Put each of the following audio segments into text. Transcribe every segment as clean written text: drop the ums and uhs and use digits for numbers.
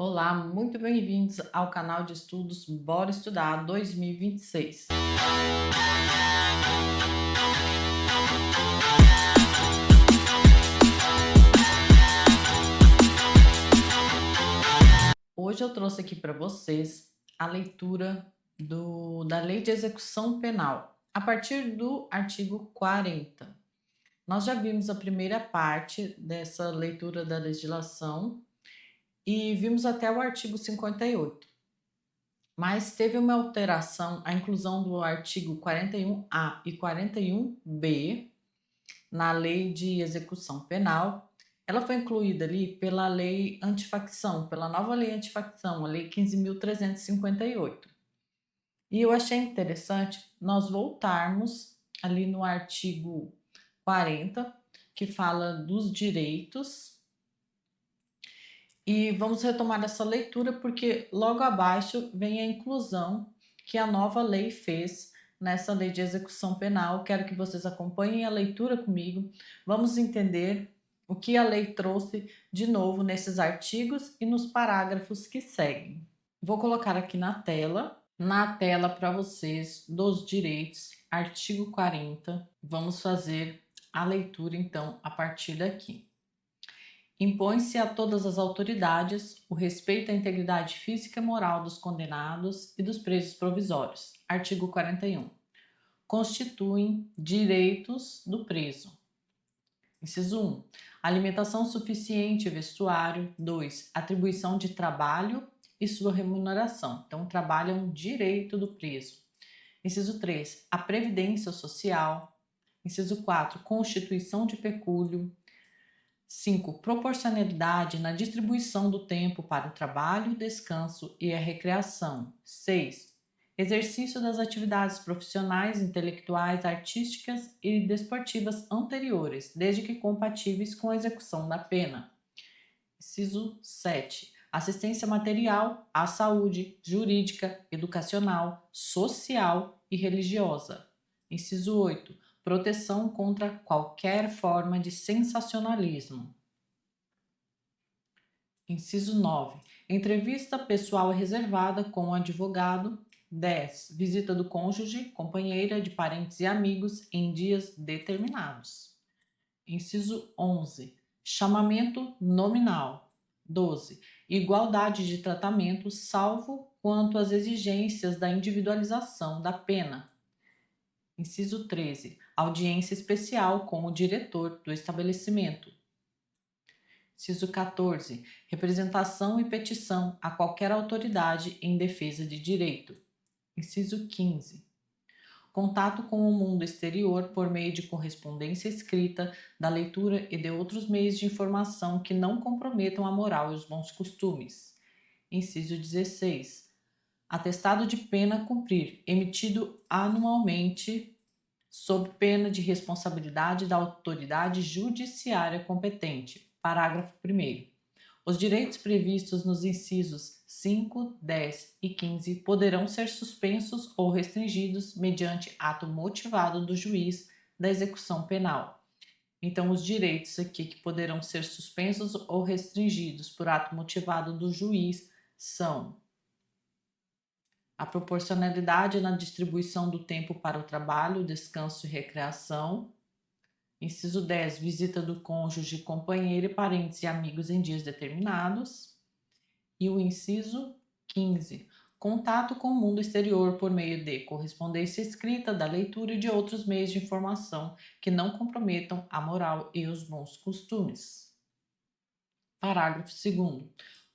Olá, muito bem-vindos ao canal de estudos Bora Estudar 2026. Hoje eu trouxe aqui para vocês a leitura da Lei de Execução Penal, a partir do artigo 40. Nós já vimos a primeira parte dessa leitura da legislação e vimos até o artigo 58. Mas teve uma alteração, a inclusão do artigo 41A e 41B na Lei de Execução Penal. Ela foi incluída ali pela lei antifacção, pela nova lei antifacção, a Lei 15.358. E eu achei interessante nós voltarmos ali no artigo 40, que fala dos direitos. E vamos retomar essa leitura porque logo abaixo vem a inclusão que a nova lei fez nessa lei de execução penal. Quero que vocês acompanhem a leitura comigo. Vamos entender o que a lei trouxe de novo nesses artigos e nos parágrafos que seguem. Vou colocar aqui na tela para vocês dos direitos, artigo 40. Vamos fazer a leitura então a partir daqui. Impõe-se a todas as autoridades o respeito à integridade física e moral dos condenados e dos presos provisórios. Artigo 41. Constituem direitos do preso. Inciso 1. Alimentação suficiente e vestuário. 2. Atribuição de trabalho e sua remuneração. Então, o trabalho é um direito do preso. Inciso 3. A previdência social. Inciso 4. Constituição de pecúlio. 5. Proporcionalidade na distribuição do tempo para o trabalho, descanso e a recreação. 6. Exercício das atividades profissionais, intelectuais, artísticas e desportivas anteriores, desde que compatíveis com a execução da pena. Inciso 7. Assistência material à saúde, jurídica, educacional, social e religiosa. Inciso 8. Proteção contra qualquer forma de sensacionalismo. Inciso 9. Entrevista pessoal reservada com o advogado. 10. Visita do cônjuge, companheira, de parentes e amigos em dias determinados. Inciso 11. Chamamento nominal. 12. Igualdade de tratamento, salvo quanto às exigências da individualização da pena. Inciso 13. Audiência especial com o diretor do estabelecimento. Inciso 14. Representação e petição a qualquer autoridade em defesa de direito. Inciso 15. Contato com o mundo exterior por meio de correspondência escrita, da leitura e de outros meios de informação que não comprometam a moral e os bons costumes. Inciso 16. Atestado de pena a cumprir, emitido anualmente, sob pena de responsabilidade da autoridade judiciária competente. Parágrafo 1º. Os direitos previstos nos incisos 5, 10 e 15 poderão ser suspensos ou restringidos mediante ato motivado do juiz da execução penal. Então, os direitos aqui que poderão ser suspensos ou restringidos por ato motivado do juiz são a proporcionalidade na distribuição do tempo para o trabalho, descanso e recreação. Inciso 10. Visita do cônjuge, companheiro e parentes e amigos em dias determinados. E o inciso 15. Contato com o mundo exterior por meio de correspondência escrita, da leitura e de outros meios de informação que não comprometam a moral e os bons costumes. Parágrafo 2º.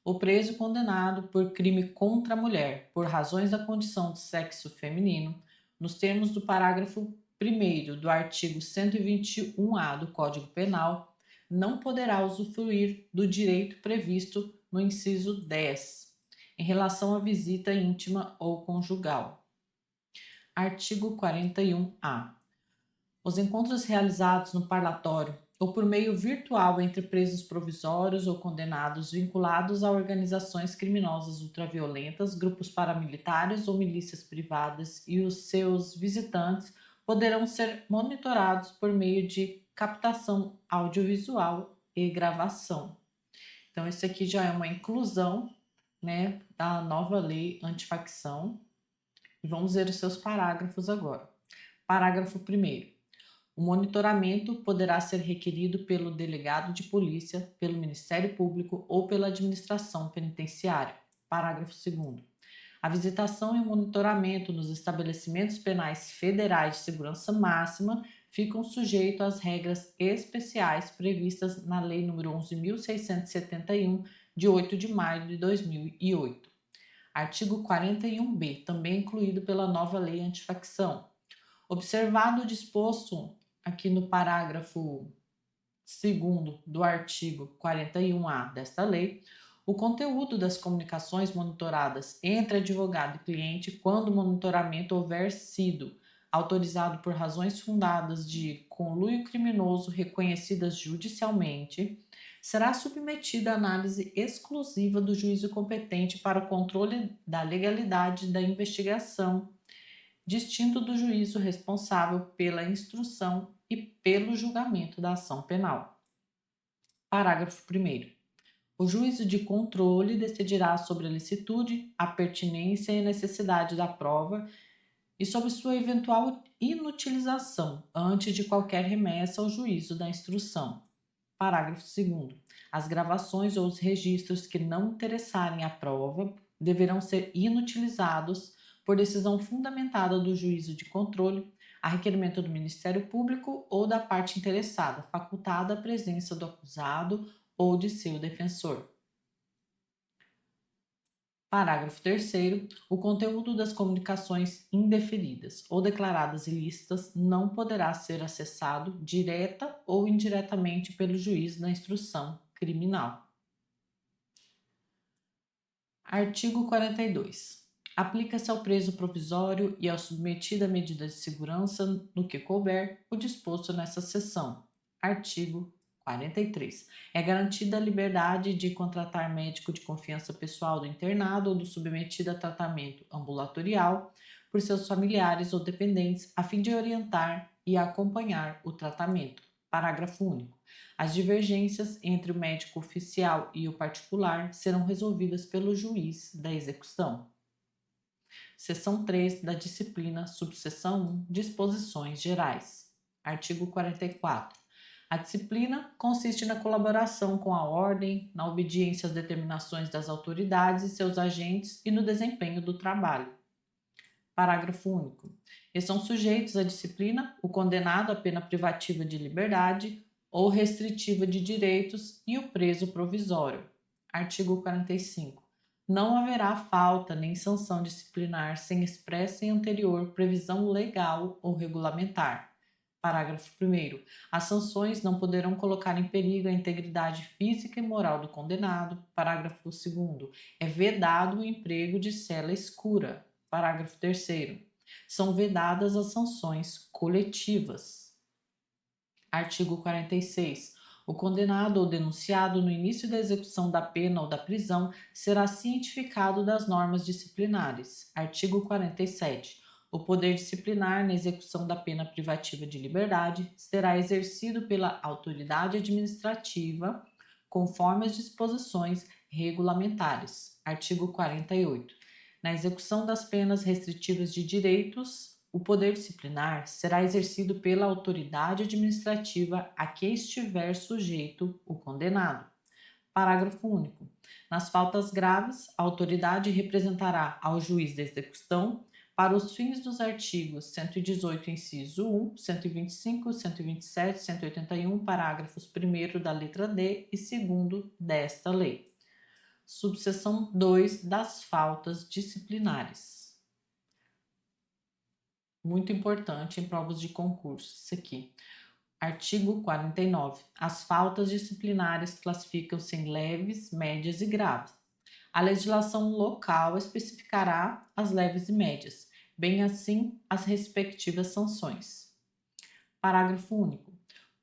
O preso condenado por crime contra a mulher, por razões da condição de sexo feminino, nos termos do parágrafo 1º do artigo 121-A do Código Penal, não poderá usufruir do direito previsto no inciso 10, em relação à visita íntima ou conjugal. Artigo 41-A. Os encontros realizados no parlatório ou por meio virtual entre presos provisórios ou condenados vinculados a organizações criminosas ultraviolentas, grupos paramilitares ou milícias privadas e os seus visitantes poderão ser monitorados por meio de captação audiovisual e gravação. Então, esse aqui já é uma inclusão né, da nova lei antifacção. E vamos ver os seus parágrafos agora. Parágrafo 1º. O monitoramento poderá ser requerido pelo delegado de polícia, pelo Ministério Público ou pela administração penitenciária. Parágrafo 2º. A visitação e o monitoramento nos estabelecimentos penais federais de segurança máxima ficam sujeitos às regras especiais previstas na Lei nº 11.671, de 8 de maio de 2008. Artigo 41b, também incluído pela nova Lei Antifacção. Observado o disposto aqui no parágrafo 2º do artigo 41A desta lei, o conteúdo das comunicações monitoradas entre advogado e cliente, quando o monitoramento houver sido autorizado por razões fundadas de conluio criminoso reconhecidas judicialmente, será submetido à análise exclusiva do juízo competente para o controle da legalidade da investigação, distinto do juízo responsável pela instrução e pelo julgamento da ação penal. Parágrafo 1º. O juízo de controle decidirá sobre a licitude, a pertinência e a necessidade da prova e sobre sua eventual inutilização antes de qualquer remessa ao juízo da instrução. Parágrafo 2º. As gravações ou os registros que não interessarem à prova deverão ser inutilizados por decisão fundamentada do juízo de controle, a requerimento do Ministério Público ou da parte interessada, facultada a presença do acusado ou de seu defensor. Parágrafo 3º. O conteúdo das comunicações indeferidas ou declaradas ilícitas não poderá ser acessado direta ou indiretamente pelo juiz da instrução criminal. Artigo 42. Aplica-se ao preso provisório e ao submetido a medida de segurança no que couber o disposto nessa seção. Artigo 43. É garantida a liberdade de contratar médico de confiança pessoal do internado ou do submetido a tratamento ambulatorial por seus familiares ou dependentes, a fim de orientar e acompanhar o tratamento. Parágrafo único. As divergências entre o médico oficial e o particular serão resolvidas pelo juiz da execução. Seção 3 da disciplina, subseção 1, disposições gerais. Artigo 44. A disciplina consiste na colaboração com a ordem, na obediência às determinações das autoridades e seus agentes e no desempenho do trabalho. Parágrafo único. Estão sujeitos à disciplina o condenado à pena privativa de liberdade ou restritiva de direitos e o preso provisório. Artigo 45. Não haverá falta nem sanção disciplinar sem expressa e anterior previsão legal ou regulamentar. Parágrafo 1º. As sanções não poderão colocar em perigo a integridade física e moral do condenado. Parágrafo 2º. É vedado o emprego de cela escura. Parágrafo 3º. São vedadas as sanções coletivas. Artigo 46. O condenado ou denunciado no início da execução da pena ou da prisão será cientificado das normas disciplinares. Artigo 47. O poder disciplinar na execução da pena privativa de liberdade será exercido pela autoridade administrativa, conforme as disposições regulamentares. Artigo 48. Na execução das penas restritivas de direitos, o poder disciplinar será exercido pela autoridade administrativa a que estiver sujeito o condenado. Parágrafo único. Nas faltas graves, a autoridade representará ao juiz da execução, para os fins dos artigos 118, inciso 1, 125, 127, 181, parágrafos 1º da letra D e 2º desta lei. Subseção 2 das faltas disciplinares. Muito importante em provas de concurso, isso aqui. Artigo 49. As faltas disciplinares classificam-se em leves, médias e graves. A legislação local especificará as leves e médias, bem assim as respectivas sanções. Parágrafo único.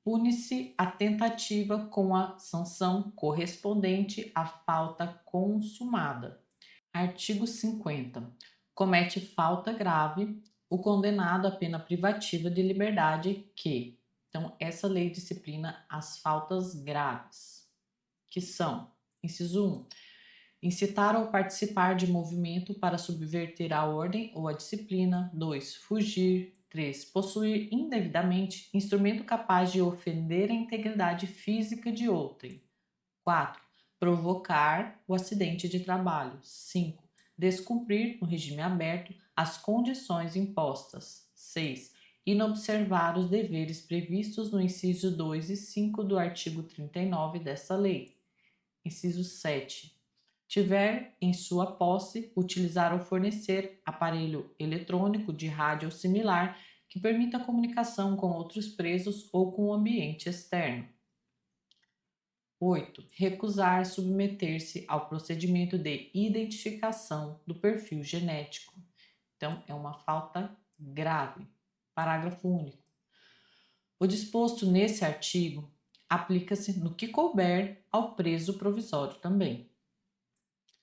Pune-se a tentativa com a sanção correspondente à falta consumada. Artigo 50. Comete falta grave o condenado à pena privativa de liberdade que... Então, essa lei disciplina as faltas graves, que são, inciso 1, Incitar ou participar de movimento para subverter a ordem ou a disciplina. 2. Fugir. 3. Possuir indevidamente instrumento capaz de ofender a integridade física de outrem. 4. Provocar o acidente de trabalho. 5. Descumprir, no regime aberto, as condições impostas. 6. Inobservar os deveres previstos no inciso 2 e 5 do artigo 39 desta lei. Inciso 7. Tiver em sua posse, utilizar ou fornecer aparelho eletrônico de rádio ou similar que permita a comunicação com outros presos ou com o ambiente externo. 8. Recusar submeter-se ao procedimento de identificação do perfil genético. Então, é uma falta grave. Parágrafo único. O disposto nesse artigo aplica-se no que couber ao preso provisório também.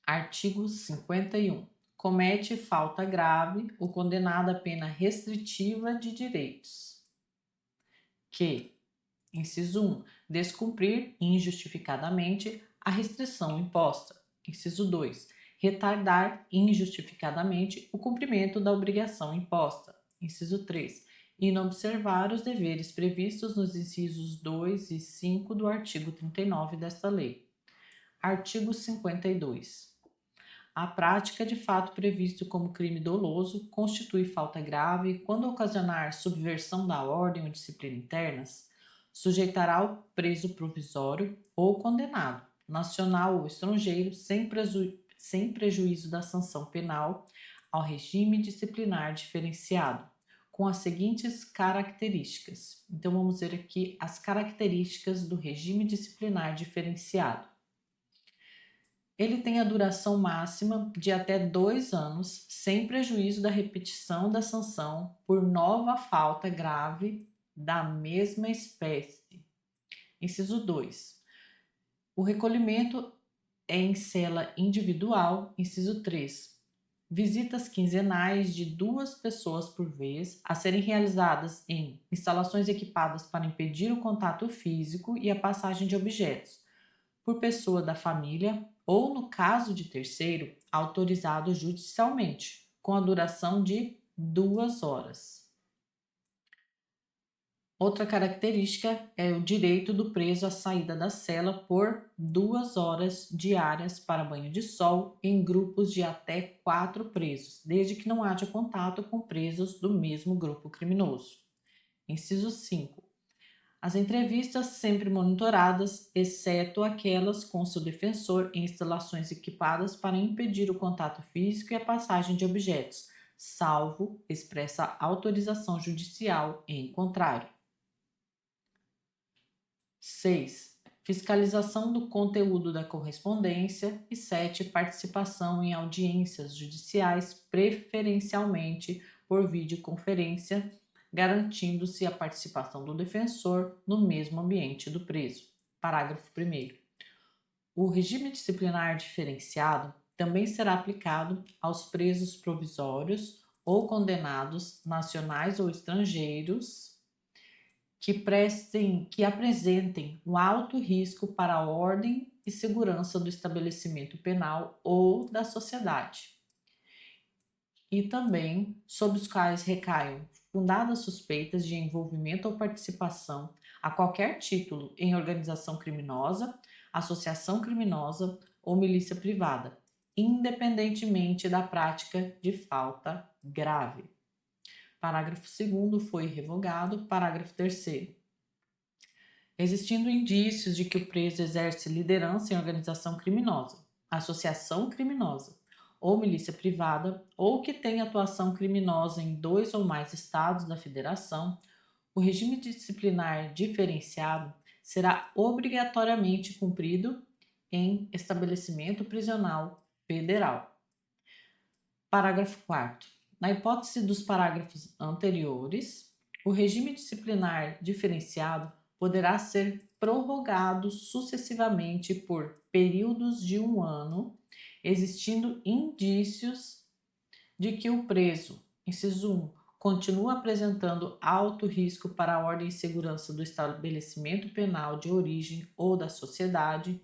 Artigo 51. Comete falta grave o condenado a pena restritiva de direitos. Inciso 1. Descumprir injustificadamente a restrição imposta. Inciso 2. Retardar injustificadamente o cumprimento da obrigação imposta. Inciso 3. Inobservar os deveres previstos nos incisos 2 e 5 do artigo 39 desta lei. Artigo 52. A prática de fato previsto como crime doloso constitui falta grave quando ocasionar subversão da ordem ou disciplina internas, sujeitará o preso provisório ou condenado, nacional ou estrangeiro, sem prejuízo da sanção penal, ao regime disciplinar diferenciado, com as seguintes características. Então, vamos ver aqui as características do regime disciplinar diferenciado. Ele tem a duração máxima de até 2 anos, sem prejuízo da repetição da sanção por nova falta grave da mesma espécie. Inciso 2. O recolhimento é em cela individual. Inciso 3. Visitas quinzenais de 2 pessoas por vez, a serem realizadas em instalações equipadas para impedir o contato físico e a passagem de objetos, por pessoa da família ou, no caso de terceiro, autorizado judicialmente, com a duração de 2 horas. Outra característica é o direito do preso à saída da cela por 2 horas diárias para banho de sol em grupos de até 4 presos, desde que não haja contato com presos do mesmo grupo criminoso. Inciso 5. As entrevistas sempre monitoradas, exceto aquelas com seu defensor em instalações equipadas para impedir o contato físico e a passagem de objetos, salvo expressa autorização judicial em contrário. 6. Fiscalização do conteúdo da correspondência. E 7. Participação em audiências judiciais, preferencialmente por videoconferência, garantindo-se a participação do defensor no mesmo ambiente do preso. Parágrafo 1º. O regime disciplinar diferenciado também será aplicado aos presos provisórios ou condenados nacionais ou estrangeiros que apresentem um alto risco para a ordem e segurança do estabelecimento penal ou da sociedade, e também sobre os quais recaiam fundadas suspeitas de envolvimento ou participação a qualquer título em organização criminosa, associação criminosa ou milícia privada, independentemente da prática de falta grave. Parágrafo 2º foi revogado. Parágrafo 3º. Existindo indícios de que o preso exerce liderança em organização criminosa, associação criminosa ou milícia privada, ou que tem atuação criminosa em 2 ou mais estados da federação, o regime disciplinar diferenciado será obrigatoriamente cumprido em estabelecimento prisional federal. Parágrafo 4º. Na hipótese dos parágrafos anteriores, o regime disciplinar diferenciado poderá ser prorrogado sucessivamente por períodos de 1 ano, existindo indícios de que o preso, inciso 1, continua apresentando alto risco para a ordem e segurança do estabelecimento penal de origem ou da sociedade,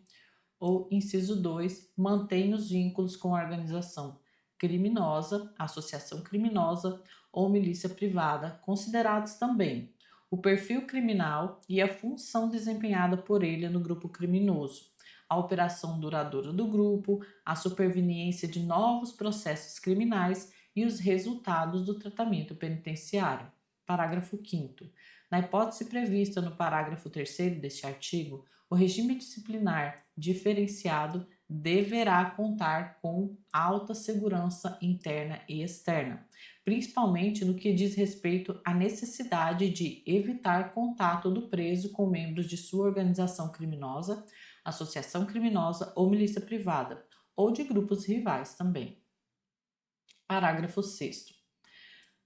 Ou inciso 2, mantém os vínculos com a organização criminosa, associação criminosa ou milícia privada, considerados também o perfil criminal e a função desempenhada por ele no grupo criminoso, a operação duradoura do grupo, a superveniência de novos processos criminais e os resultados do tratamento penitenciário. Parágrafo 5º. Na hipótese prevista no parágrafo 3º deste artigo, o regime disciplinar diferenciado deverá contar com alta segurança interna e externa, principalmente no que diz respeito à necessidade de evitar contato do preso com membros de sua organização criminosa, associação criminosa ou milícia privada, ou de grupos rivais também. Parágrafo 6º.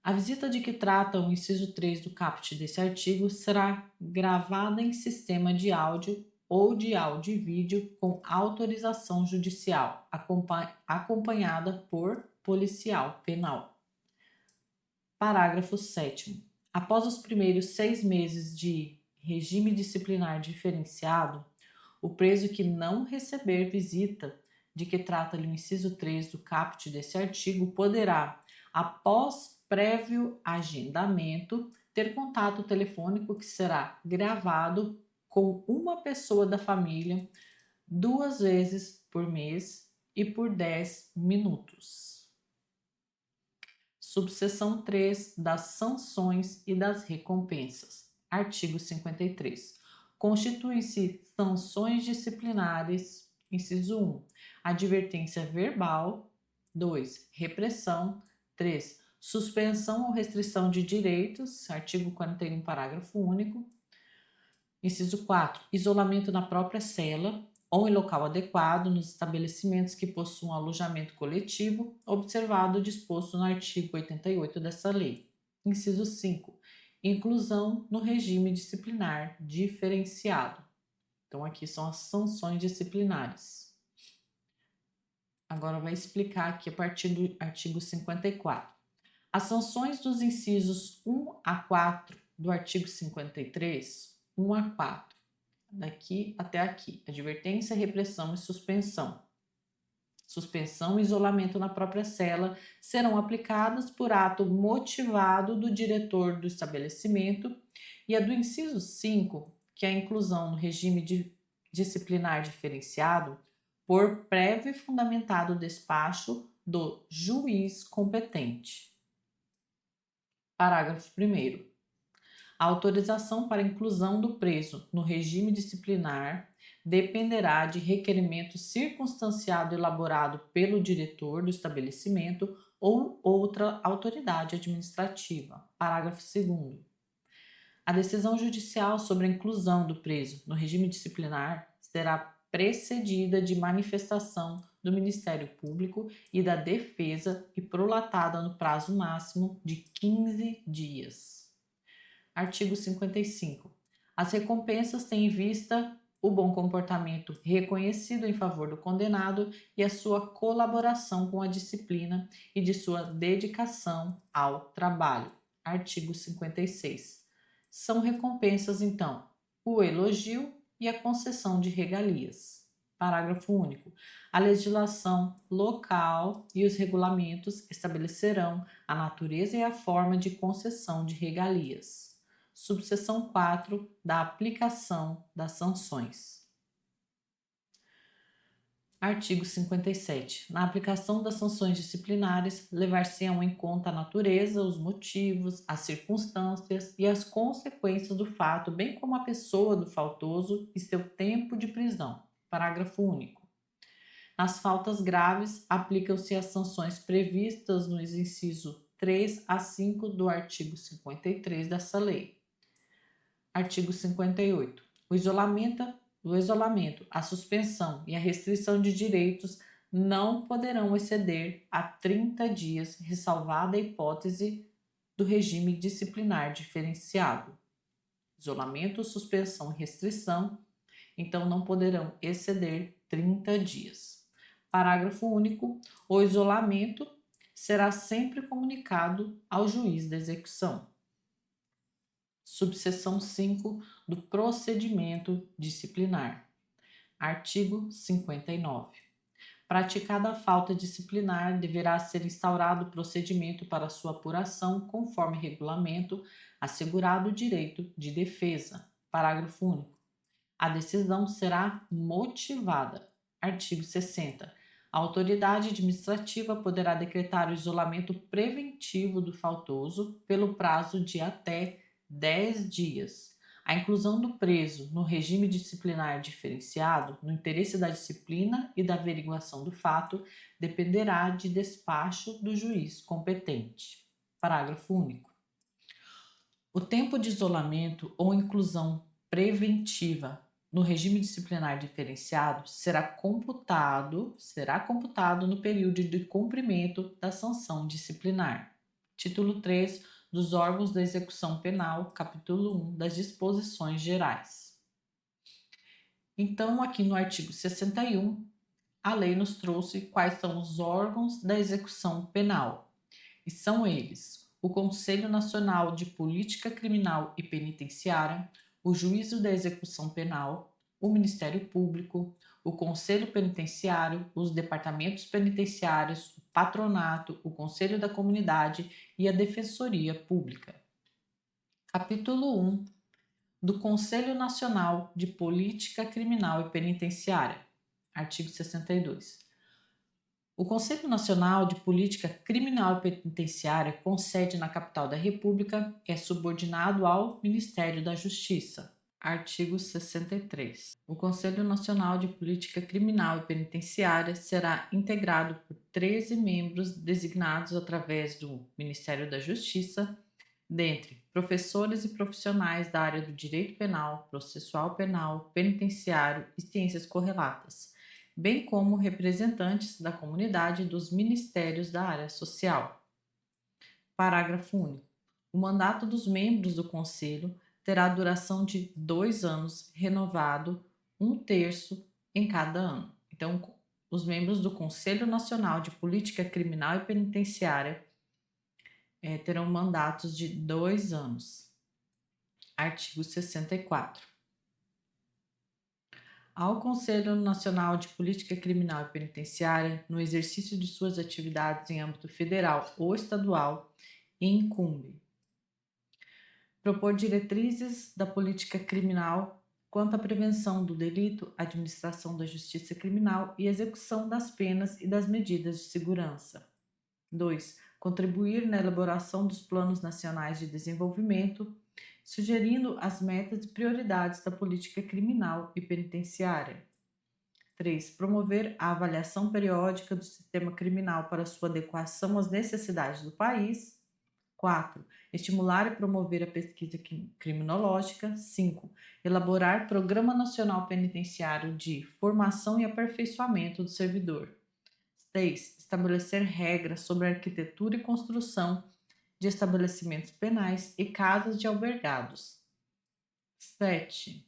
A visita de que trata o inciso 3 do caput desse artigo será gravada em sistema de áudio ou de áudio e vídeo com autorização judicial, acompanhada por policial penal. Parágrafo 7º. Após os primeiros 6 meses de regime disciplinar diferenciado, o preso que não receber visita de que trata-lhe o inciso 3 do caput desse artigo poderá, após prévio agendamento, ter contato telefônico que será gravado com uma pessoa da família 2 vezes por mês e por 10 minutos. Subseção 3 das sanções e das recompensas. Artigo 53. Constituem-se sanções disciplinares, inciso 1, advertência verbal, 2, repressão, 3, suspensão ou restrição de direitos, artigo 41, parágrafo único, inciso 4, isolamento na própria cela ou em local adequado nos estabelecimentos que possuam alojamento coletivo, observado o disposto no artigo 88 dessa lei. Inciso 5, inclusão no regime disciplinar diferenciado. Então, aqui são as sanções disciplinares. Agora vai explicar aqui a partir do artigo 54. As sanções dos incisos 1 a 4 do artigo 53, 1 a 4, daqui até aqui, advertência, repressão e suspensão. Suspensão e isolamento na própria cela serão aplicadas por ato motivado do diretor do estabelecimento, e a do inciso 5, que é a inclusão no regime disciplinar diferenciado, por prévio e fundamentado despacho do juiz competente. Parágrafo 1º. A autorização para inclusão do preso no regime disciplinar dependerá de requerimento circunstanciado elaborado pelo diretor do estabelecimento ou outra autoridade administrativa. Parágrafo 2º. A decisão judicial sobre a inclusão do preso no regime disciplinar será precedida de manifestação do Ministério Público e da Defesa e prolatada no prazo máximo de 15 dias. Artigo 55. As recompensas têm em vista o bom comportamento reconhecido em favor do condenado e a sua colaboração com a disciplina e de sua dedicação ao trabalho. Artigo 56. São recompensas, então, o elogio e a concessão de regalias. Parágrafo único. A legislação local e os regulamentos estabelecerão a natureza e a forma de concessão de regalias. Subseção 4 da aplicação das sanções. Artigo 57. Na aplicação das sanções disciplinares, levar-se-ão em conta a natureza, os motivos, as circunstâncias e as consequências do fato, bem como a pessoa do faltoso e seu tempo de prisão. Parágrafo único. Nas faltas graves, aplicam-se as sanções previstas nos incisos 3 a 5 do artigo 53 dessa lei. Artigo 58. O isolamento, a suspensão e a restrição de direitos não poderão exceder a 30 dias, ressalvada a hipótese do regime disciplinar diferenciado. Isolamento, suspensão e restrição, então, não poderão exceder 30 dias. Parágrafo único. O isolamento será sempre comunicado ao juiz da execução. Subseção 5 do procedimento disciplinar. Artigo 59. Praticada a falta disciplinar, deverá ser instaurado procedimento para sua apuração conforme regulamento, assegurado o direito de defesa. Parágrafo único. A decisão será motivada. Artigo 60. A autoridade administrativa poderá decretar o isolamento preventivo do faltoso pelo prazo de até 10 dias. A inclusão do preso no regime disciplinar diferenciado, no interesse da disciplina e da averiguação do fato, dependerá de despacho do juiz competente. Parágrafo único. O tempo de isolamento ou inclusão preventiva no regime disciplinar diferenciado será computado no período de cumprimento da sanção disciplinar. Título 3 dos órgãos da execução penal, capítulo 1 das disposições gerais. Então, aqui no artigo 61, a lei nos trouxe quais são os órgãos da execução penal. E são eles: o Conselho Nacional de Política Criminal e Penitenciária, o Juízo da Execução Penal, o Ministério Público, o Conselho Penitenciário, os departamentos penitenciários, o Patronato, o Conselho da Comunidade e a Defensoria Pública. Capítulo 1 do Conselho Nacional de Política Criminal e Penitenciária. Artigo 62. O Conselho Nacional de Política Criminal e Penitenciária, com sede na capital da República, é subordinado ao Ministério da Justiça. Artigo 63. O Conselho Nacional de Política Criminal e Penitenciária será integrado por 13 membros designados através do Ministério da Justiça, dentre professores e profissionais da área do direito penal, processual penal, penitenciário e ciências correlatas, bem como representantes da comunidade e dos ministérios da área social. Parágrafo único. O mandato dos membros do Conselho terá duração de 2 anos, renovado 1/3 em cada ano. Então, os membros do Conselho Nacional de Política Criminal e Penitenciária terão mandatos de 2 anos. Artigo 64. Ao Conselho Nacional de Política Criminal e Penitenciária, no exercício de suas atividades em âmbito federal ou estadual, incumbe propor diretrizes da política criminal quanto à prevenção do delito, administração da justiça criminal e execução das penas e das medidas de segurança. 2. Contribuir na elaboração dos planos nacionais de desenvolvimento, sugerindo as metas e prioridades da política criminal e penitenciária. 3. Promover a avaliação periódica do sistema criminal para sua adequação às necessidades do país. 4. Estimular e promover a pesquisa criminológica. 5. Elaborar Programa Nacional Penitenciário de Formação e Aperfeiçoamento do Servidor. 6. Estabelecer regras sobre a arquitetura e construção de estabelecimentos penais e casas de albergados. 7.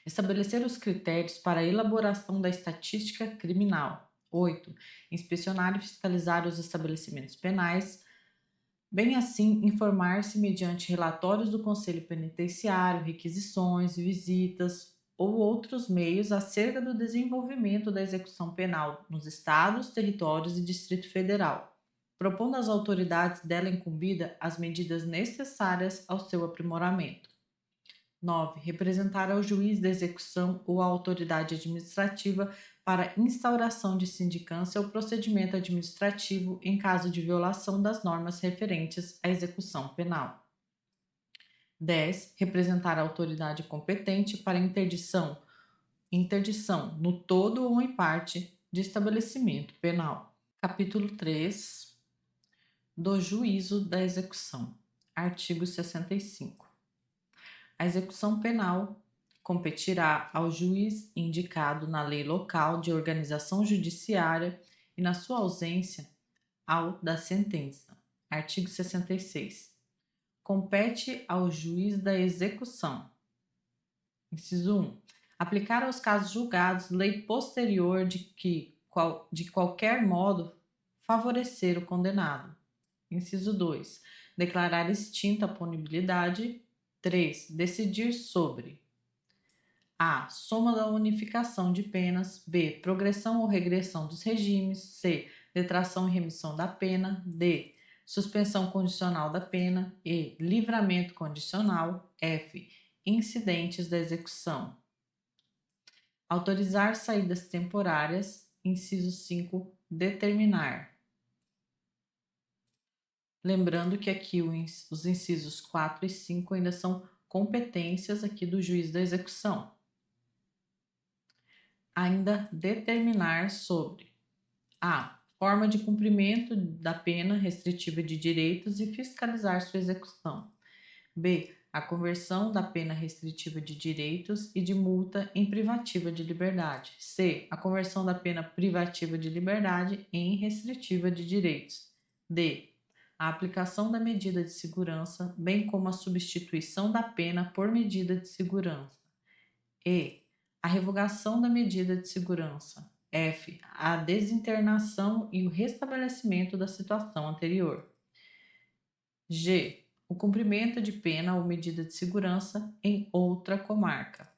Estabelecer os critérios para a elaboração da estatística criminal. 8. Inspecionar e fiscalizar os estabelecimentos penais, bem assim informar-se mediante relatórios do Conselho Penitenciário, requisições, visitas ou outros meios acerca do desenvolvimento da execução penal nos estados, territórios e Distrito Federal, propondo às autoridades dela incumbida as medidas necessárias ao seu aprimoramento. 9. Representar ao juiz da execução ou à autoridade administrativa para instauração de sindicância ou procedimento administrativo em caso de violação das normas referentes à execução penal. 10. Representar a autoridade competente para interdição no todo ou em parte de estabelecimento penal. Capítulo 3 do Juízo da Execução. Artigo 65. A execução penal competirá ao juiz indicado na lei local de organização judiciária e, na sua ausência, ao da sentença. Artigo 66. Compete ao juiz da execução. Inciso 1. Aplicar aos casos julgados lei posterior de qualquer modo favorecer o condenado. Inciso 2. Declarar extinta a punibilidade. 3. Decidir sobre A. Soma da unificação de penas. B. Progressão ou regressão dos regimes. C. Detração e remissão da pena. D. Suspensão condicional da pena. E. Livramento condicional. F. Incidentes da execução. Autorizar saídas temporárias. Inciso 5. Determinar. Lembrando que aqui os incisos 4 e 5 ainda são competências aqui do juiz da execução. Ainda determinar sobre a forma de cumprimento da pena restritiva de direitos e fiscalizar sua execução. B. A conversão da pena restritiva de direitos e de multa em privativa de liberdade. C. A conversão da pena privativa de liberdade em restritiva de direitos. D. A aplicação da medida de segurança, bem como a substituição da pena por medida de segurança. E. A revogação da medida de segurança. F. A desinternação e o restabelecimento da situação anterior. G. O cumprimento de pena ou medida de segurança em outra comarca.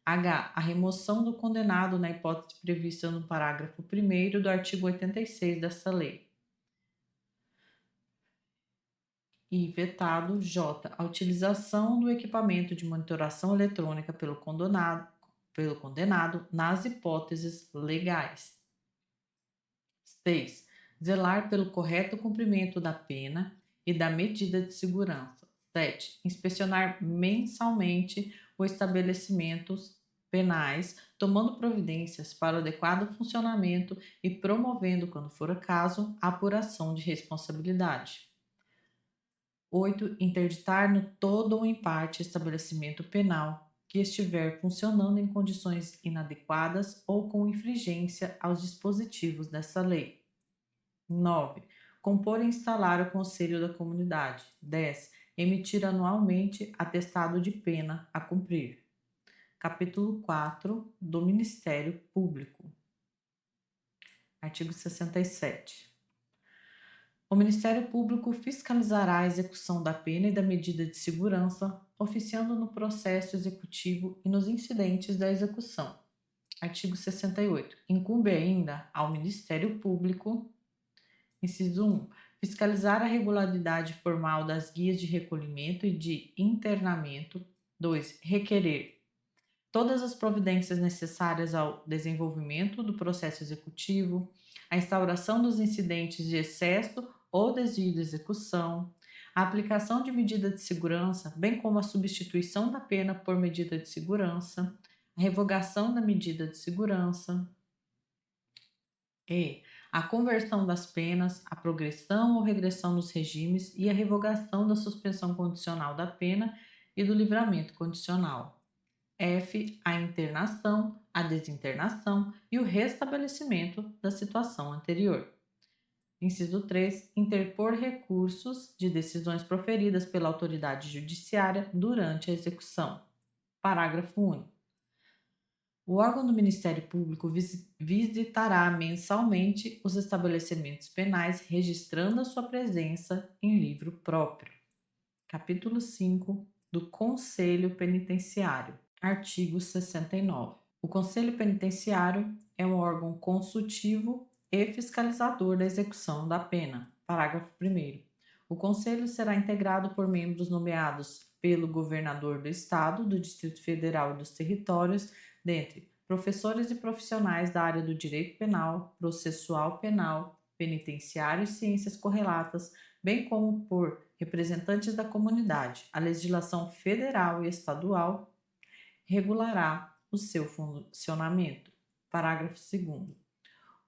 H. A remoção do condenado na hipótese prevista no parágrafo 1º do artigo 86 desta lei. E vetado J. A utilização do equipamento de monitoração eletrônica pelo condenado nas hipóteses legais. 6. Zelar pelo correto cumprimento da pena e da medida de segurança. 7. Inspecionar mensalmente os estabelecimentos penais, tomando providências para o adequado funcionamento e promovendo, quando for o caso, a apuração de responsabilidade. 8. Interditar no todo ou em parte estabelecimento penal que estiver funcionando em condições inadequadas ou com infringência aos dispositivos dessa lei. 9. Compor e instalar o Conselho da Comunidade. 10. Emitir anualmente atestado de pena a cumprir. Capítulo 4 do Ministério Público. Artigo 67. O Ministério Público fiscalizará a execução da pena e da medida de segurança, oficiando no processo executivo e nos incidentes da execução. Artigo 68. Incumbe ainda ao Ministério Público, inciso 1, fiscalizar a regularidade formal das guias de recolhimento e de internamento. 2. Requerer todas as providências necessárias ao desenvolvimento do processo executivo, a instauração dos incidentes de excesso ou desvio de execução, a aplicação de medida de segurança, bem como a substituição da pena por medida de segurança, a revogação da medida de segurança e a conversão das penas, a progressão ou regressão dos regimes e a revogação da suspensão condicional da pena e do livramento condicional. F. A internação, a desinternação e o restabelecimento da situação anterior. Inciso 3. Interpor recursos de decisões proferidas pela autoridade judiciária durante a execução. Parágrafo único. O órgão do Ministério Público visitará mensalmente os estabelecimentos penais, registrando a sua presença em livro próprio. Capítulo 5 do Conselho Penitenciário. Artigo 69. O Conselho Penitenciário é um órgão consultivo e fiscalizador da execução da pena. Parágrafo 1º. O Conselho será integrado por membros nomeados pelo governador do Estado, do Distrito Federal e dos territórios, dentre professores e profissionais da área do direito penal, processual penal, penitenciário e ciências correlatas, bem como por representantes da comunidade. A legislação federal e estadual regulará o seu funcionamento. Parágrafo 2º.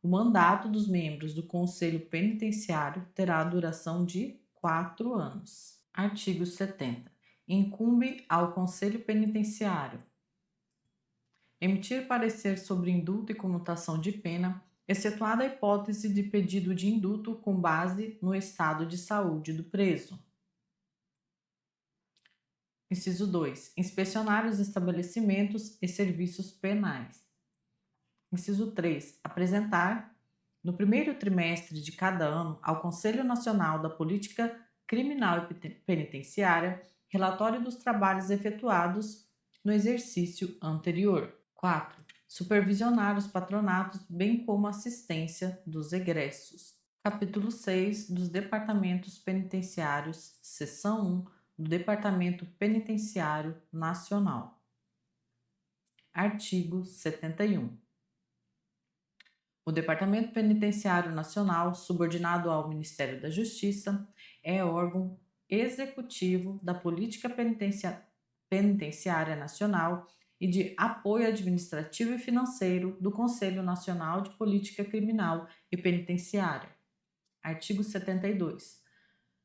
O mandato dos membros do Conselho Penitenciário terá a duração de 4 anos. Artigo 70. Incumbe ao Conselho Penitenciário emitir parecer sobre indulto e comutação de pena, excetuada a hipótese de pedido de indulto com base no estado de saúde do preso. Inciso 2. Inspecionar os estabelecimentos e serviços penais. Inciso 3. Apresentar, no primeiro trimestre de cada ano, ao Conselho Nacional da Política Criminal e Penitenciária, relatório dos trabalhos efetuados no exercício anterior. 4. Supervisionar os patronatos, bem como assistência dos egressos. Capítulo 6 dos Departamentos Penitenciários, Seção 1 do Departamento Penitenciário Nacional. Artigo 71. O Departamento Penitenciário Nacional, subordinado ao Ministério da Justiça, é órgão executivo da Política Penitenciária Nacional e de apoio administrativo e financeiro do Conselho Nacional de Política Criminal e Penitenciária. Artigo 72.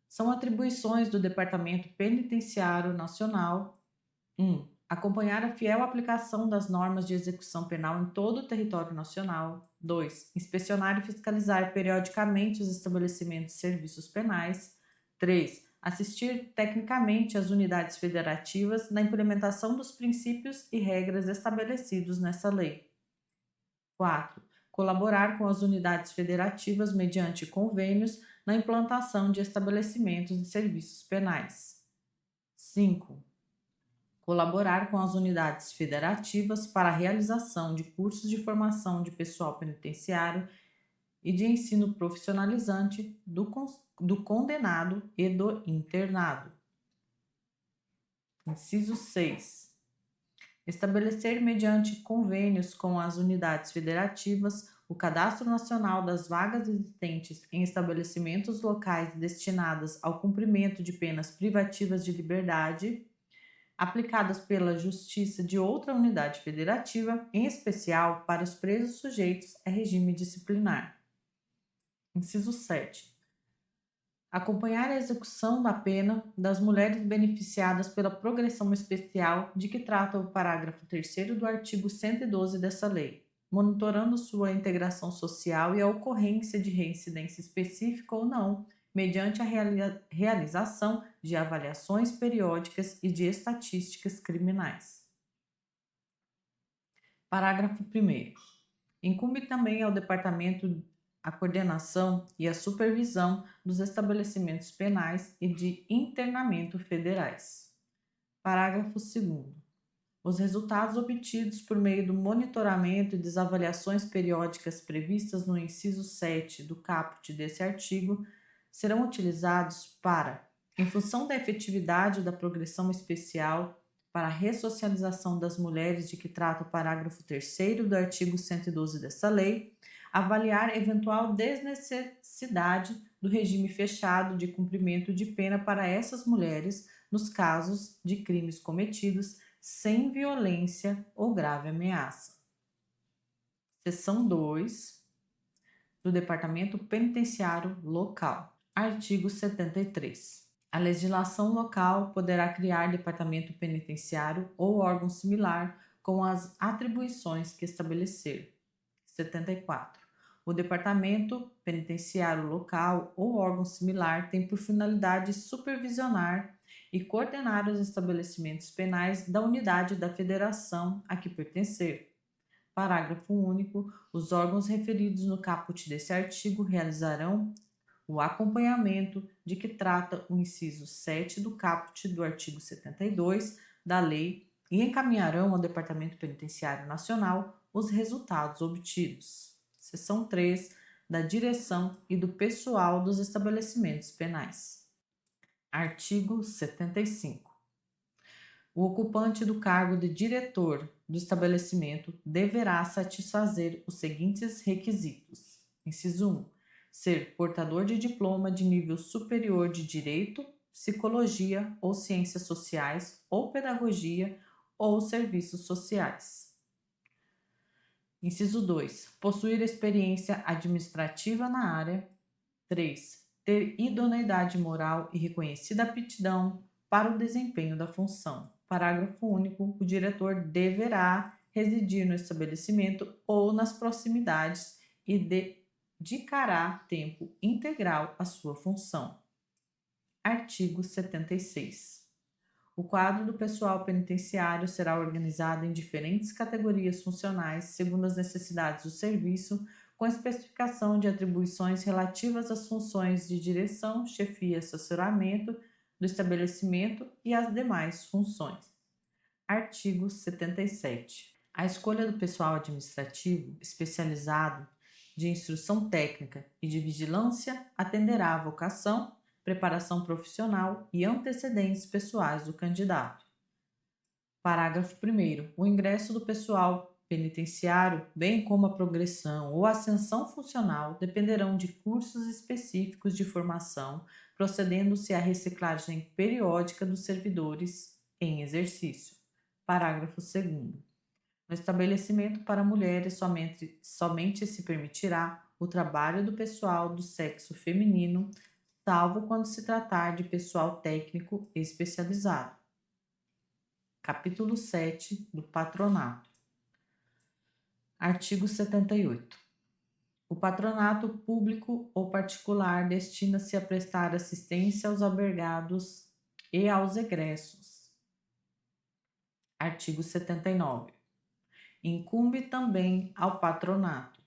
São atribuições do Departamento Penitenciário Nacional: 1. Acompanhar a fiel aplicação das normas de execução penal em todo o território nacional. 2. Inspecionar e fiscalizar periodicamente os estabelecimentos de serviços penais. 3. Assistir tecnicamente as unidades federativas na implementação dos princípios e regras estabelecidos nessa lei. 4. Colaborar com as unidades federativas mediante convênios na implantação de estabelecimentos de serviços penais. 5. Colaborar com as unidades federativas para a realização de cursos de formação de pessoal penitenciário e de ensino profissionalizante do condenado e do internado. Inciso 6. Estabelecer, mediante convênios com as unidades federativas, o Cadastro Nacional das vagas existentes em estabelecimentos locais destinadas ao cumprimento de penas privativas de liberdade aplicadas pela Justiça de outra unidade federativa, em especial para os presos sujeitos a regime disciplinar. Inciso 7. Acompanhar a execução da pena das mulheres beneficiadas pela progressão especial de que trata o parágrafo 3º do artigo 112 dessa lei, monitorando sua integração social e a ocorrência de reincidência específica ou não, mediante a realização de avaliações periódicas e de estatísticas criminais. Parágrafo 1º. Incumbe também ao Departamento a coordenação e a supervisão dos estabelecimentos penais e de internamento federais. Parágrafo 2º. Os resultados obtidos por meio do monitoramento e das avaliações periódicas previstas no inciso 7 do caput desse artigo serão utilizados para, em função da efetividade da progressão especial, para a ressocialização das mulheres de que trata o parágrafo 3º do artigo 112 dessa lei, avaliar eventual desnecessidade do regime fechado de cumprimento de pena para essas mulheres nos casos de crimes cometidos sem violência ou grave ameaça. Seção 2 do Departamento Penitenciário Local. Artigo 73. A legislação local poderá criar departamento penitenciário ou órgão similar com as atribuições que estabelecer. 74. O departamento penitenciário local ou órgão similar tem por finalidade supervisionar e coordenar os estabelecimentos penais da unidade da federação a que pertencer. Parágrafo único. Os órgãos referidos no caput desse artigo realizarão o acompanhamento de que trata o inciso 7 do caput do artigo 72 da lei e encaminharão ao Departamento Penitenciário Nacional os resultados obtidos. Seção 3 da direção e do pessoal dos estabelecimentos penais. Artigo 75. O ocupante do cargo de diretor do estabelecimento deverá satisfazer os seguintes requisitos. Inciso 1. Ser portador de diploma de nível superior de Direito, Psicologia ou Ciências Sociais ou Pedagogia ou Serviços Sociais. Inciso 2. Possuir experiência administrativa na área. 3. Ter idoneidade moral e reconhecida aptidão para o desempenho da função. Parágrafo único. O diretor deverá residir no estabelecimento ou nas proximidades e dedicará tempo integral à sua função. Artigo 76. O quadro do pessoal penitenciário será organizado em diferentes categorias funcionais segundo as necessidades do serviço, com especificação de atribuições relativas às funções de direção, chefia e assessoramento do estabelecimento e às demais funções. Artigo 77. A escolha do pessoal administrativo especializado de instrução técnica e de vigilância atenderá à vocação, preparação profissional e antecedentes pessoais do candidato. Parágrafo 1º. O ingresso do pessoal penitenciário, bem como a progressão ou ascensão funcional, dependerão de cursos específicos de formação, procedendo-se à reciclagem periódica dos servidores em exercício. Parágrafo 2º. No estabelecimento para mulheres, somente se permitirá o trabalho do pessoal do sexo feminino, salvo quando se tratar de pessoal técnico especializado. Capítulo 7 do Patronato. Artigo 78. O patronato público ou particular destina-se a prestar assistência aos albergados e aos egressos. Artigo 79. Incumbe também ao patronato,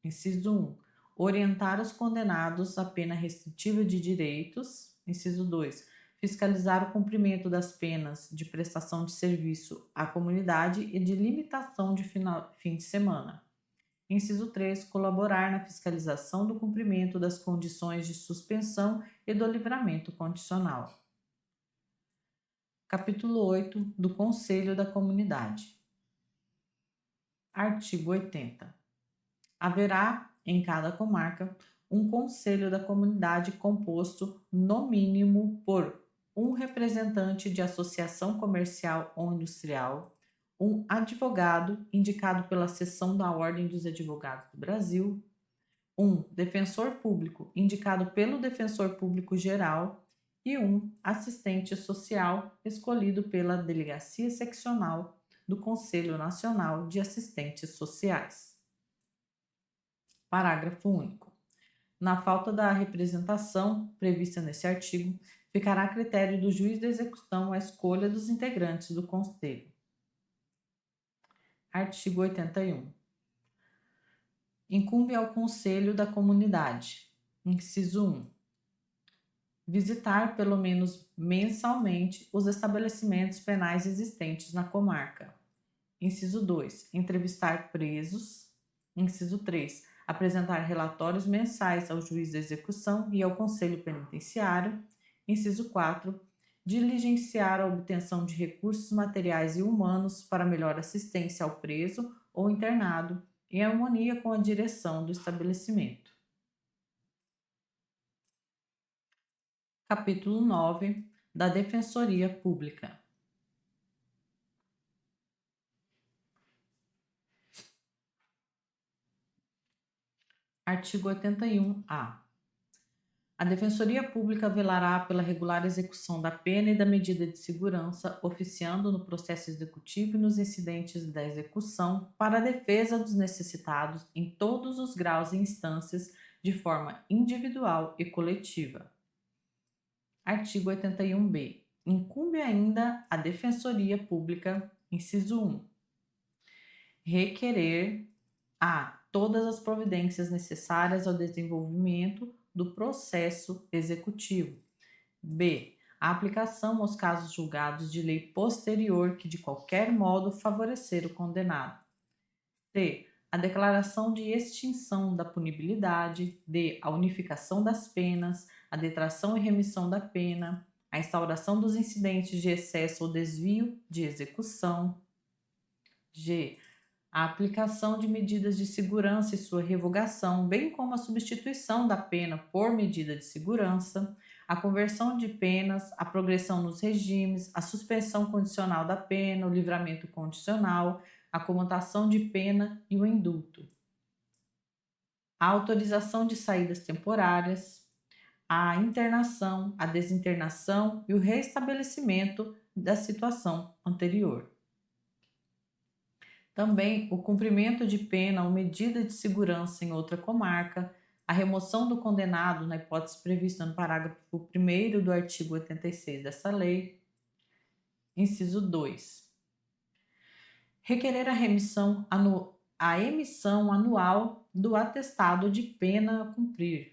inciso 1, orientar os condenados à pena restritiva de direitos, inciso 2, fiscalizar o cumprimento das penas de prestação de serviço à comunidade e de limitação de fim de semana. Inciso 3, colaborar na fiscalização do cumprimento das condições de suspensão e do livramento condicional. Capítulo 8 do Conselho da Comunidade. Artigo 80. Haverá, em cada comarca, um Conselho da Comunidade composto, no mínimo, por um representante de associação comercial ou industrial, um advogado indicado pela seção da Ordem dos Advogados do Brasil, um defensor público indicado pelo Defensor Público Geral e um assistente social escolhido pela Delegacia Seccional do Conselho Nacional de Assistentes Sociais. Parágrafo único. Na falta da representação prevista nesse artigo, ficará a critério do juiz da execução a escolha dos integrantes do Conselho. Artigo 81. Incumbe ao Conselho da Comunidade, inciso 1, visitar pelo menos mensalmente os estabelecimentos penais existentes na comarca. Inciso 2, entrevistar presos. Inciso 3, apresentar relatórios mensais ao juiz da execução e ao Conselho Penitenciário. Inciso 4, diligenciar a obtenção de recursos materiais e humanos para melhor assistência ao preso ou internado, em harmonia com a direção do estabelecimento. Capítulo 9 da Defensoria Pública. Artigo 81-A. A Defensoria Pública velará pela regular execução da pena e da medida de segurança, oficiando no processo executivo e nos incidentes da execução para a defesa dos necessitados em todos os graus e instâncias, de forma individual e coletiva. Artigo 81-B. Incumbe ainda à Defensoria Pública, inciso 1, requerer a todas as providências necessárias ao desenvolvimento do processo executivo. B. A aplicação aos casos julgados de lei posterior que de qualquer modo favorecer o condenado. C. A declaração de extinção da punibilidade. D. A unificação das penas, a detração e remissão da pena, a instauração dos incidentes de excesso ou desvio de execução. G. A aplicação de medidas de segurança e sua revogação, bem como a substituição da pena por medida de segurança, a conversão de penas, a progressão nos regimes, a suspensão condicional da pena, o livramento condicional, a comutação de pena e o indulto. A autorização de saídas temporárias, a internação, a desinternação e o reestabelecimento da situação anterior. Também o cumprimento de pena ou medida de segurança em outra comarca, a remoção do condenado na hipótese prevista no parágrafo 1º do artigo 86 dessa lei. Inciso 2. Requerer a emissão anual do atestado de pena a cumprir.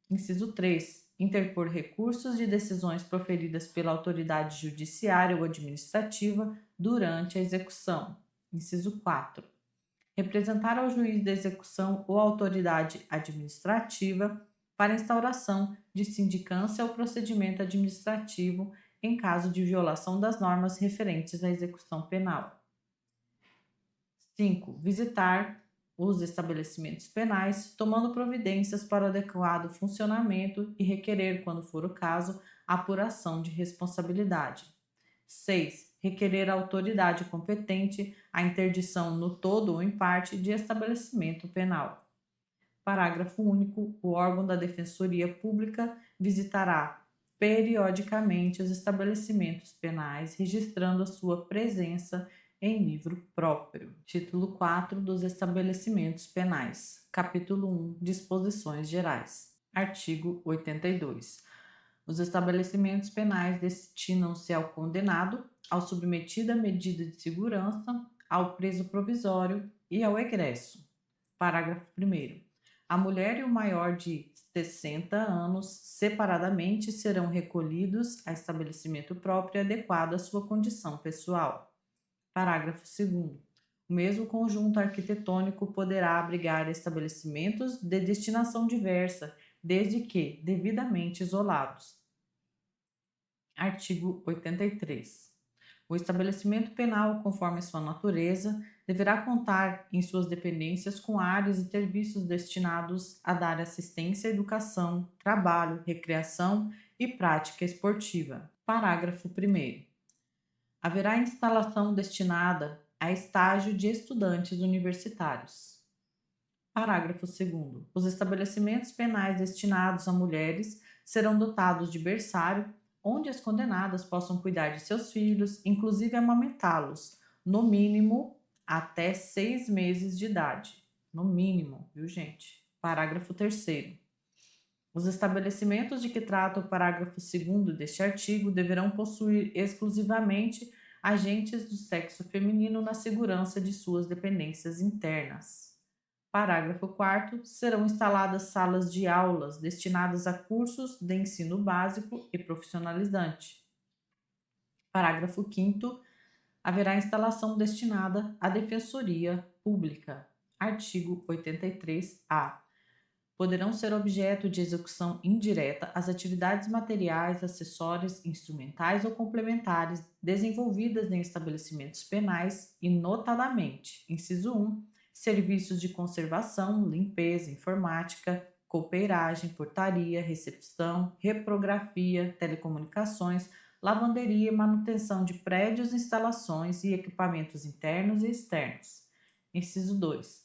Inciso 3. interpor recursos de decisões proferidas pela autoridade judiciária ou administrativa durante a execução. Inciso 4. Representar ao juiz da execução ou autoridade administrativa para instauração de sindicância ou procedimento administrativo em caso de violação das normas referentes à execução penal. 5. Visitar os estabelecimentos penais, tomando providências para o adequado funcionamento e requerer, quando for o caso, a apuração de responsabilidade. 6. Requerer à autoridade competente a interdição no todo ou em parte de estabelecimento penal. Parágrafo único. O órgão da Defensoria Pública visitará periodicamente os estabelecimentos penais, registrando a sua presença em livro próprio. Título 4 dos estabelecimentos penais. Capítulo 1. Disposições gerais. Artigo 82. Os estabelecimentos penais destinam-se ao condenado, ao submetido à medida de segurança, ao preso provisório e ao egresso. Parágrafo 1º. A mulher e o maior de 60 anos, separadamente, serão recolhidos a estabelecimento próprio adequado à sua condição pessoal. Parágrafo 2º. O mesmo conjunto arquitetônico poderá abrigar estabelecimentos de destinação diversa, desde que devidamente isolados. Artigo 83. O estabelecimento penal, conforme sua natureza, deverá contar em suas dependências com áreas e serviços destinados a dar assistência à educação, trabalho, recreação e prática esportiva. Parágrafo 1º. Haverá instalação destinada a estágio de estudantes universitários. Parágrafo 2º. Os estabelecimentos penais destinados a mulheres serão dotados de berçário, onde as condenadas possam cuidar de seus filhos, inclusive amamentá-los, no mínimo até 6 meses de idade. No mínimo, viu, gente? Parágrafo 3º. Os estabelecimentos de que trata o parágrafo 2º deste artigo deverão possuir exclusivamente agentes do sexo feminino na segurança de suas dependências internas. Parágrafo 4º. Serão instaladas salas de aulas destinadas a cursos de ensino básico e profissionalizante. Parágrafo 5º. Haverá instalação destinada à Defensoria Pública. Artigo 83-A. Poderão ser objeto de execução indireta as atividades materiais, acessórias, instrumentais ou complementares desenvolvidas em estabelecimentos penais e, notadamente, inciso 1, serviços de conservação, limpeza, informática, copeiragem, portaria, recepção, reprografia, telecomunicações, lavanderia e manutenção de prédios, instalações e equipamentos internos e externos. Inciso 2.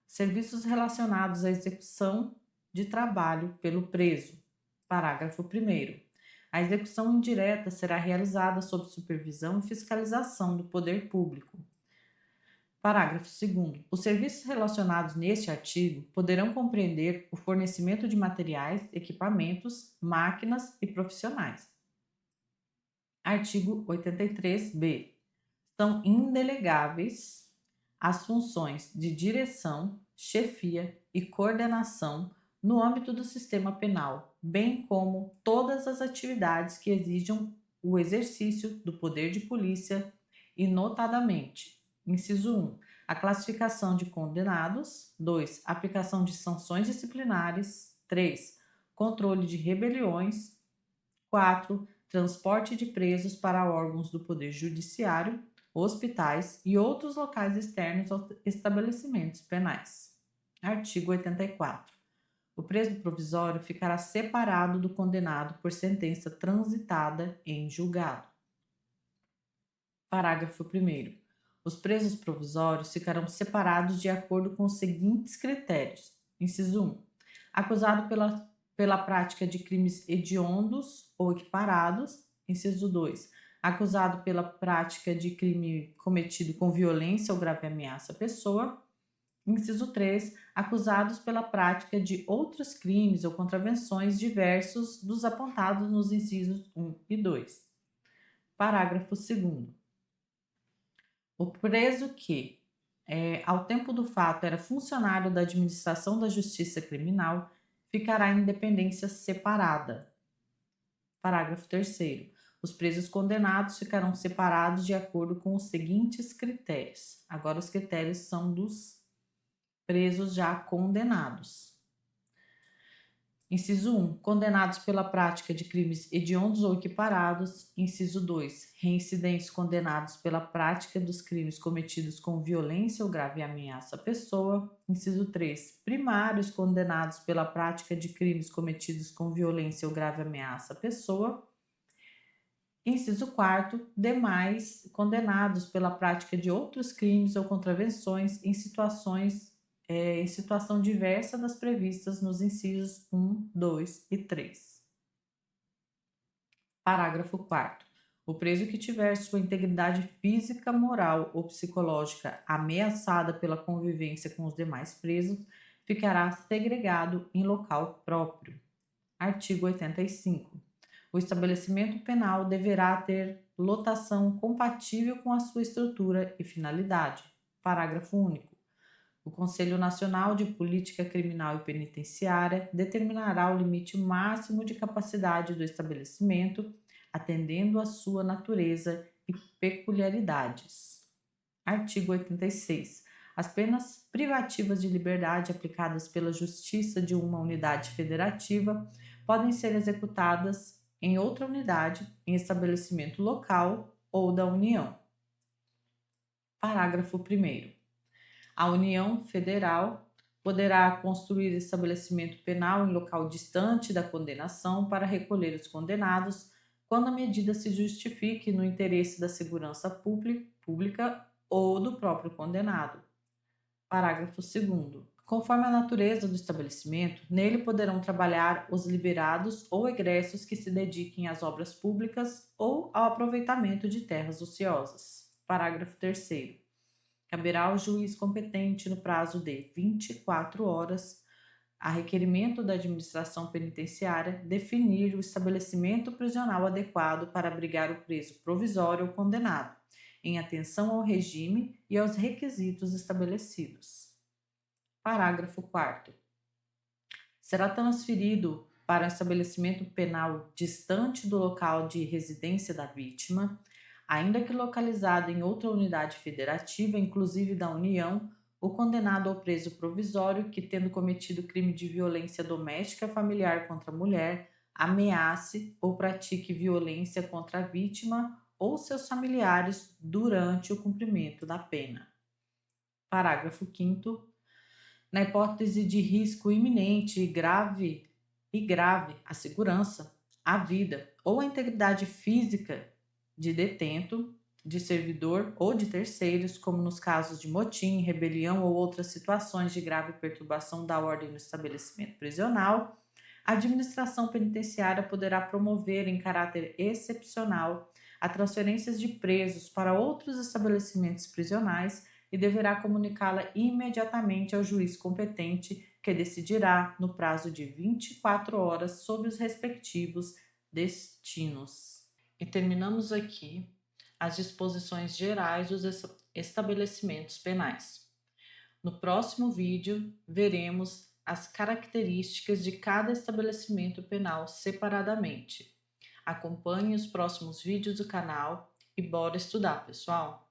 Serviços relacionados à execução de trabalho pelo preso. Parágrafo 1º. A execução indireta será realizada sob supervisão e fiscalização do poder público. Parágrafo 2º. Os serviços relacionados neste artigo poderão compreender o fornecimento de materiais, equipamentos, máquinas e profissionais. Artigo 83-B. São indelegáveis as funções de direção, chefia e coordenação no âmbito do sistema penal, bem como todas as atividades que exijam o exercício do poder de polícia e, notadamente, inciso 1, a classificação de condenados, 2, aplicação de sanções disciplinares, 3, controle de rebeliões, 4, transporte de presos para órgãos do Poder Judiciário, hospitais e outros locais externos aos estabelecimentos penais. Artigo 84. O preso provisório ficará separado do condenado por sentença transitada em julgado. Parágrafo 1º. Os presos provisórios ficarão separados de acordo com os seguintes critérios. Inciso 1. Acusado pela prática de crimes hediondos ou equiparados. Inciso 2. Acusado pela prática de crime cometido com violência ou grave ameaça à pessoa. Inciso 3. Acusados pela prática de outros crimes ou contravenções diversos dos apontados nos incisos 1 e 2. Parágrafo 2º. O preso que, ao tempo do fato, era funcionário da administração da Justiça Criminal, ficará em dependência separada. Parágrafo 3º. Os presos condenados ficarão separados de acordo com os seguintes critérios. Agora os critérios são dos presos já condenados. Inciso 1. Condenados pela prática de crimes hediondos ou equiparados. Inciso 2. Reincidentes condenados pela prática dos crimes cometidos com violência ou grave ameaça à pessoa. Inciso 3. Primários condenados pela prática de crimes cometidos com violência ou grave ameaça à pessoa. Inciso 4. Demais condenados pela prática de outros crimes ou contravenções em situação diversa das previstas nos incisos 1, 2 e 3. Parágrafo 4º. O preso que tiver sua integridade física, moral ou psicológica ameaçada pela convivência com os demais presos ficará segregado em local próprio. Artigo 85. O estabelecimento penal deverá ter lotação compatível com a sua estrutura e finalidade. Parágrafo único. O Conselho Nacional de Política Criminal e Penitenciária determinará o limite máximo de capacidade do estabelecimento, atendendo à sua natureza e peculiaridades. Artigo 86. As penas privativas de liberdade aplicadas pela Justiça de uma unidade federativa podem ser executadas em outra unidade, em estabelecimento local ou da União. Parágrafo 1º. A União Federal poderá construir estabelecimento penal em local distante da condenação para recolher os condenados quando a medida se justifique no interesse da segurança pública ou do próprio condenado. Parágrafo 2º. Conforme a natureza do estabelecimento, nele poderão trabalhar os liberados ou egressos que se dediquem às obras públicas ou ao aproveitamento de terras ociosas. Parágrafo 3º. Caberá ao juiz competente, no prazo de 24 horas, a requerimento da administração penitenciária, definir o estabelecimento prisional adequado para abrigar o preso provisório ou condenado, em atenção ao regime e aos requisitos estabelecidos. Parágrafo 4º. Será transferido para um estabelecimento penal distante do local de residência da vítima, ainda que localizado em outra unidade federativa, inclusive da União, o condenado ou preso provisório que, tendo cometido crime de violência doméstica familiar contra a mulher, ameace ou pratique violência contra a vítima ou seus familiares durante o cumprimento da pena. Parágrafo 5º. Na hipótese de risco iminente e grave à segurança, à vida ou à integridade física de detento, de servidor ou de terceiros, como nos casos de motim, rebelião ou outras situações de grave perturbação da ordem no estabelecimento prisional, a administração penitenciária poderá promover em caráter excepcional a transferências de presos para outros estabelecimentos prisionais e deverá comunicá-la imediatamente ao juiz competente, que decidirá, no prazo de 24 horas, sobre os respectivos destinos. E terminamos aqui as disposições gerais dos estabelecimentos penais. No próximo vídeo, veremos as características de cada estabelecimento penal separadamente. Acompanhe os próximos vídeos do canal e bora estudar, pessoal!